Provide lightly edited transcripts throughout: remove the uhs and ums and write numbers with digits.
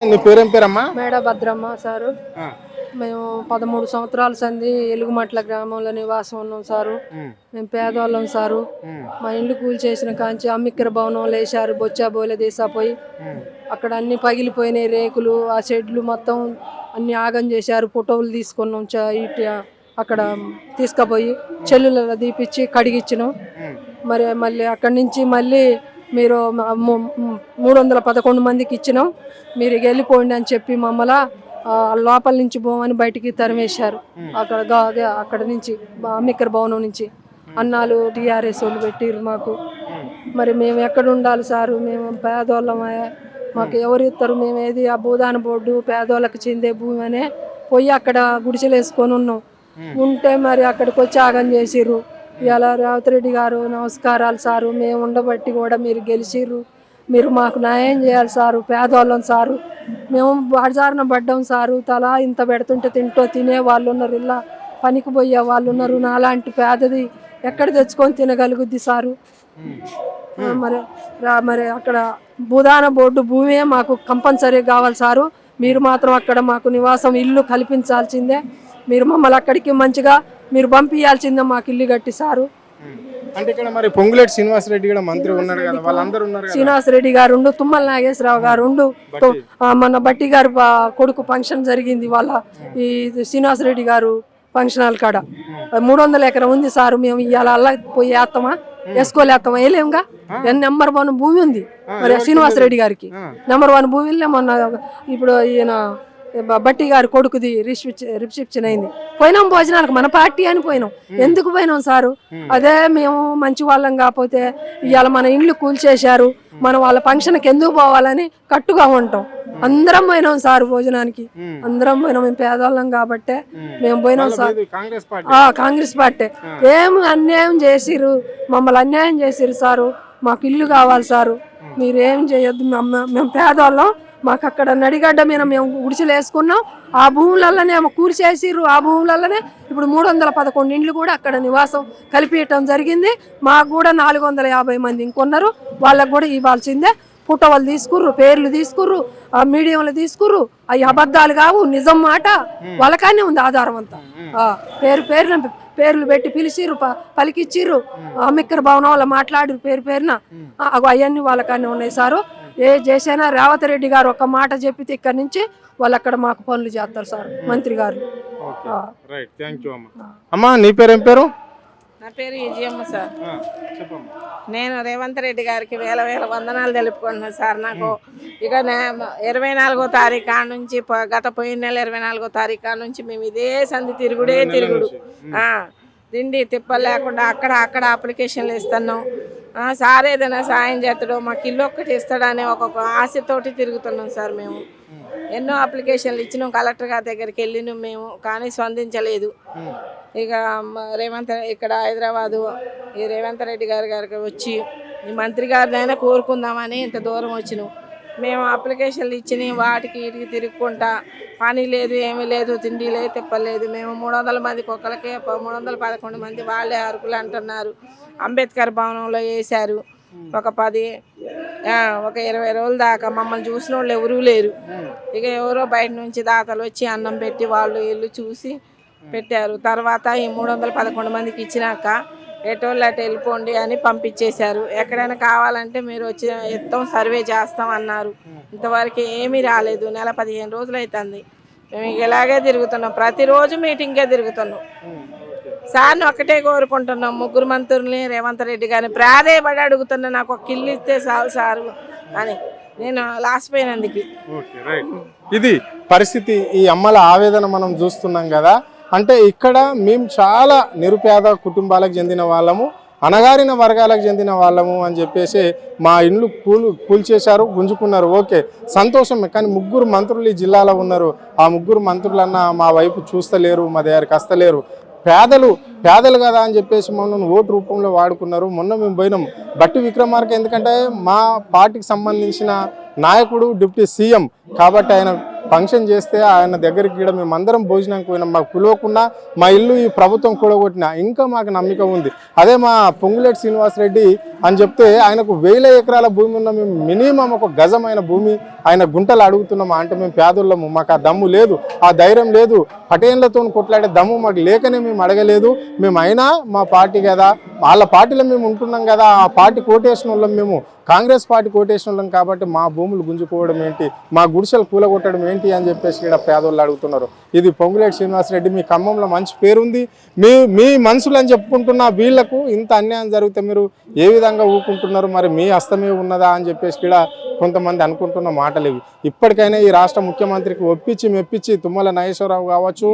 నీ పేరేం పేరమ్మా? మేడ భద్రమ్మ సారు. మేము 13 సంవత్సరాల సంది ఎలుగుమట్ల గ్రామంలో నివాసం ఉన్నాం సారు. మేము పేదవాళ్ళం సారు. మా ఇల్లు కూల్చేసిన కాంచి అమ్మిక్కర భవనం లేచారు, బొచ్చా బోలే దేశాపోయి అక్కడ అన్ని పగిలిపోయినాయి, రేకులు, ఆ షెడ్లు మొత్తం అన్ని ఆగం చేశారు. ఫోటోలు తీసుకున్నాం, ఇటు అక్కడ తీసుకుపోయి చెల్లులలో దీపిచ్చి కడిగిచ్చినాం. మరి మళ్ళీ అక్కడి నుంచి మళ్ళీ మీరు 311 మందికి ఇచ్చినాం, మీరు వెళ్ళిపోండి అని చెప్పి మమ్మల్ని లోపల నుంచి పోమని బయటికి తరిమేశారు. అక్కడ నుంచి అమ్మిక్కర భవనం నుంచి అన్నాలు టీఆర్ఎస్ వాళ్ళు పెట్టిర్రు మాకు. మరి మేము ఎక్కడ ఉండాలి సారు? మేము పేదోళ్ళమే, మాకు ఎవరు ఇస్తారు? మేము ఏది ఆ భూదాన బోర్డు పేదోళ్ళకి చెందే భూమి అనే పోయి అక్కడ గుడిసెలు వేసుకొని ఉన్నాం. ఉంటే మరి అక్కడికి వచ్చి ఆగం చేసిర్రు. ఇలా రేవంత్ రెడ్డి గారు నమస్కారాలు సారు, మేము ఉండబట్టి కూడా మీరు గెలిచిర్రు, మీరు మాకు న్యాయం చేయాలి సారు, పేదవాళ్ళం సారు, మేము బాజారున పడ్డాం సారు, తలా ఇంత పెడుతుంటే తినే వాళ్ళు ఉన్నారు, ఇలా పనికి పోయే వాళ్ళు ఉన్నారు, నాలాంటి పేదది ఎక్కడ తెచ్చుకొని తినగలుగుద్ది సారు. మరి అక్కడ భూదాన బోర్డు భూమే మాకు కంపల్సరీ కావాలి సారు. మీరు మాత్రం అక్కడ మాకు నివాసం ఇల్లు కల్పించాల్సిందే, మీరు మమ్మల్ని అక్కడికి మంచిగా మీరు పంపించాల్సిందే, మాకు ఇల్లు కట్టి సారు. అంటే ఇక్కడ మరి పొంగులేటి శ్రీనివాసరెడ్డి కూడా మంత్రి ఉన్నాడు కదా, వాళ్ళందరూ ఉన్నారు కదా. శ్రీనివాసరెడ్డి గారు, తుమ్మల నాగేశ్వరరావు గారు, మన బట్టి గారు కొడుకు ఫంక్షన్ జరిగింది వాళ్ళ ఈ శ్రీనివాసరెడ్డి గారు ఫంక్షన్ హాల్ కాడ 300 ఎకరం ఉంది సారు. మేము ఇవాళ అల్లా పోయి వేస్తామా, వేసుకోలేస్తామా? వేయలేముగా. నెంబర్ 1 భూమి ఉంది మరి శ్రీనివాసరెడ్డి గారికి. నెంబర్ 1 భూమిలో మొన్న ఇప్పుడు ఈయన బట్టి గారి కొడుకుది రిసెప్షన్ అయింది, పోయినాం భోజనాలకు, మన పార్టీ అని పోయినాం. ఎందుకు పోయినాం సారు? అదే మేము మంచి వాళ్ళం కాకపోతే ఇవాళ మన ఇండ్లు కూల్చేశారు, మనం వాళ్ళ ఫంక్షన్కి ఎందుకు పోవాలని కట్టుగా ఉంటాం. అందరం పోయినాం సారు భోజనానికి, అందరం పోయినాం. మేము పేదవాళ్ళం కాబట్టే మేము పోయినాం సార్. కాంగ్రెస్ పార్టీ ఏం అన్యాయం చేసిర్రు, మమ్మల్ని అన్యాయం చేసిర్రు సారు. మాకు ఇల్లు కావాలి సారు, మీరేం చేయొద్దు. మేము పేదవాళ్ళం, మాకు అక్కడ నడిగడ్డ మీద మేము గుడిసెలు వేసుకున్నాం, ఆ భూములలోనే కూర్చేసిర్రు. ఆ భూములలోనే ఇప్పుడు 311 ఇండ్లు కూడా అక్కడ నివాసం కలిపియటం జరిగింది. మాకు కూడా 450 మంది ఇంకొన్నారు, వాళ్ళకు కూడా ఇవ్వాల్సిందే. ఫోటోలు తీసుకుర్రు, పేర్లు తీసుకుర్రు, మీడియంలో తీసుకుర్రు, అవి అబద్ధాలు కావు, నిజం మాట. వాళ్ళకానే ఉంది ఆధారం అంతా. పేర్లు పెట్టి పిలిచిర్రు, పలికిచ్చిర్రు, అమ్మిక్కర భవనం వాళ్ళు మాట్లాడిరు పేరున, అవన్నీ వాళ్ళకానే ఉన్నాయి సారు. ఏ చేసినా రేవంత్ రెడ్డి గారు ఒక మాట చెప్పితే ఇక్కడ నుంచి వాళ్ళు అక్కడ మాకు పనులు చేస్తారు సార్, మంత్రి గారు. అమ్మా నీ పేరేం పేరు? నా పేరు విజయమ్మ సార్. నేను రేవంత్ రెడ్డి గారికి వేల వందనాలు తెలుపుకుంటున్నాను సార్. నాకు ఇక 24వ తారీఖు కాడ నుంచి, గత పోయిన నెల 24వ తారీఖు కాడ నుంచి మేము ఇదే సంధి తిరుగుడు తిండి తిప్పలు లేకుండా అక్కడ అప్లికేషన్లు ఇస్తున్నాం. సార్ ఏదైనా సాయం చేస్తాడో, మాకు ఇల్లు ఒక్కటి ఇస్తాడని ఒక్కొక్క ఆశతోటి తిరుగుతున్నాం సార్. మేము ఎన్నో అప్లికేషన్లు ఇచ్చినాం, కలెక్టర్ గారి దగ్గరికి వెళ్ళినాం మేము, కానీ స్పందించలేదు. ఇక ఇక్కడ హైదరాబాదు ఈ రేవంత్ రెడ్డి గారికి వచ్చి ఈ మంత్రి గారినైనా కోరుకుందామని ఇంత దూరం వచ్చినాం. మేము అప్లికేషన్లు ఇచ్చినాయి, వాటికి వీటికి తిరుగుకుంటా, పని లేదు, ఏమీ లేదు, తిండి లేదు, తిప్పలేదు. మేము 300 మందికి ఒక్కరికే 311 మంది వాళ్ళే అర్హులు అంటున్నారు. అంబేద్కర్ భవనంలో వేశారు. ఒక 20 రోజుల దాకా మమ్మల్ని చూసిన వాళ్ళు ఎవరూ లేరు. ఇక ఎవరో బయట నుంచి దాతలు వచ్చి అన్నం పెట్టి వాళ్ళు ఇల్లు చూసి పెట్టారు. తర్వాత ఈ 311 మందికి ఇచ్చినాక ఎటోళ్ళు అటు వెళ్ళిపోండి అని పంపించేశారు. ఎక్కడైనా కావాలంటే మీరు వచ్చి ఎత్తాం, సర్వే చేస్తాం అన్నారు. ఇంతవరకు ఏమీ రాలేదు. నెల 15 రోజులు అవుతుంది. మేము ఇలాగే తిరుగుతున్నాం, ప్రతిరోజు మీటింగ్కే తిరుగుతున్నాం. సార్ని ఒక్కటే కోరుకుంటున్నాం, 3 మంత్రుల్ని, రేవంత్ రెడ్డి గారిని ప్రాధేయపడి అడుగుతున్నా, నాకు ఒక ఇల్లు ఇస్తే చాలు సారు అని. నేను లాసిపోయినందుకు ఇది పరిస్థితి. ఈ అమ్మల ఆవేదన మనం చూస్తున్నాం కదా. అంటే ఇక్కడ మేము చాలా నిరుపేద కుటుంబాలకు చెందిన వాళ్ళము, అణగారిన వర్గాలకు చెందిన వాళ్ళము అని చెప్పేసి మా ఇండ్లు కూల్చేశారు, గుంజుకున్నారు. ఓకే, సంతోషమే. కానీ 3 మంత్రులు ఈ జిల్లాలో ఉన్నారు. ఆ 3 మంత్రులన్నా మా వైపు చూస్తలేరు, మా దగ్గరికి వస్తలేరు. పేదలు కదా అని చెప్పేసి మమ్మల్ని ఓటు రూపంలో వాడుకున్నారు. మొన్న మేము పోయినాం బట్టి విక్రమార్క, ఎందుకంటే మా పార్టీకి సంబంధించిన నాయకుడు, డిప్యూటీ సీఎం కాబట్టి ఆయన ఫంక్షన్ చేస్తే ఆయన దగ్గరికి కూడా మేమందరం భోజనానికి పోయినాం. మాకు పిలవకుండా మా ఇల్లు ఈ ప్రభుత్వం కూడగొట్టిన ఇంకా మాకు నమ్మిక ఉంది. అదే మా పొంగులేటి శ్రీనివాసరెడ్డి అని చెప్తే ఆయనకు 1000 ఎకరాల భూమి ఉన్న మేము మినిమం ఒక గజమైన భూమి ఆయన గుంటలు అడుగుతున్నామా అంటే మేము పేదోళ్ళము, మాకు ఆ దమ్ము లేదు, ఆ ధైర్యం లేదు, పటేన్లతో కొట్లాడే దమ్ము మాకు లేకనే మేము అడగలేదు. మేము అయినా మా పార్టీ కదా, వాళ్ళ పార్టీలో మేము ఉంటున్నాం కదా, ఆ పార్టీ కోటేషన్ వాళ్ళం, మేము కాంగ్రెస్ పార్టీ కోటేషన్ వాళ్ళం కాబట్టి మా భూములు గుంజుకోవడం ఏంటి, మా గుడిసెలు కూలగొట్టడం ఏంటి అని చెప్పేసి ఇక్కడ పేదోళ్ళు అడుగుతున్నారు. ఇది పొంగులేటి శ్రీనివాసరెడ్డి, మీ ఖమ్మంలో మంచి పేరుంది, మీ మనుషులు అని చెప్పుకుంటున్న వీళ్లకు ఇంత అన్యాయం జరిగితే మీరు ఏ విధంగా ఊరుకుంటున్నారు? మరి మీ హస్తమే ఉన్నదా అని చెప్పేసి కూడా కొంతమంది అనుకుంటున్న మాటలు ఇవి. ఇప్పటికైనా ఈ రాష్ట్ర ముఖ్యమంత్రికి ఒప్పించి మెప్పించి తుమ్మల నాగేశ్వరరావు కావచ్చు,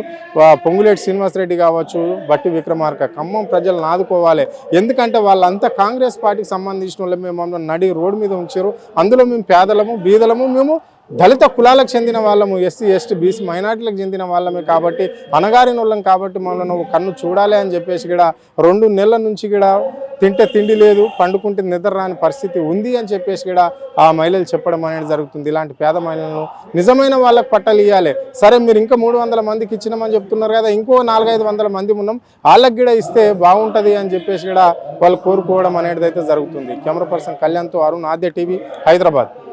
పొంగులేటి శ్రీనివాసరెడ్డి కావచ్చు, బట్టి విక్రమార్క ఖమ్మం ప్రజలను ఆదుకోవాలి. ఎందుకంటే వాళ్ళంతా కాంగ్రెస్ పార్టీకి సంబంధించిన వాళ్ళు, మేము నడి రోడ్డు మీద ఉంచారు. అందులో మేము పేదలము, బీదలము, మేము దళిత కులాలకు చెందిన వాళ్ళము, ఎస్సీ ఎస్టీ బీసీ మైనార్టీలకు చెందిన వాళ్ళమే కాబట్టి, అనగారిన వాళ్ళం కాబట్టి మమ్మల్ని నువ్వు కన్ను చూడాలి అని చెప్పేసి కూడా 2 నెలల నుంచి కూడా తింటే తిండి లేదు, పండుకుంటే నిద్ర రాని పరిస్థితి ఉంది అని చెప్పేసి కూడా ఆ మహిళలు చెప్పడం అనేది జరుగుతుంది. ఇలాంటి పేద మహిళలను నిజమైన వాళ్ళకి పట్టాలు ఇవ్వాలి. సరే మీరు ఇంకా 300 మందికి ఇచ్చినామని చెప్తున్నారు కదా, ఇంకో 400-500 మంది ఉన్నాం, వాళ్ళకి కూడా ఇస్తే బాగుంటుంది అని చెప్పేసి కూడా వాళ్ళు కోరుకోవడం అనేది అయితే జరుగుతుంది. కెమెరా పర్సన్ కళ్యాణ్తో అరుణ్, ఆద్య టీవీ, హైదరాబాద్.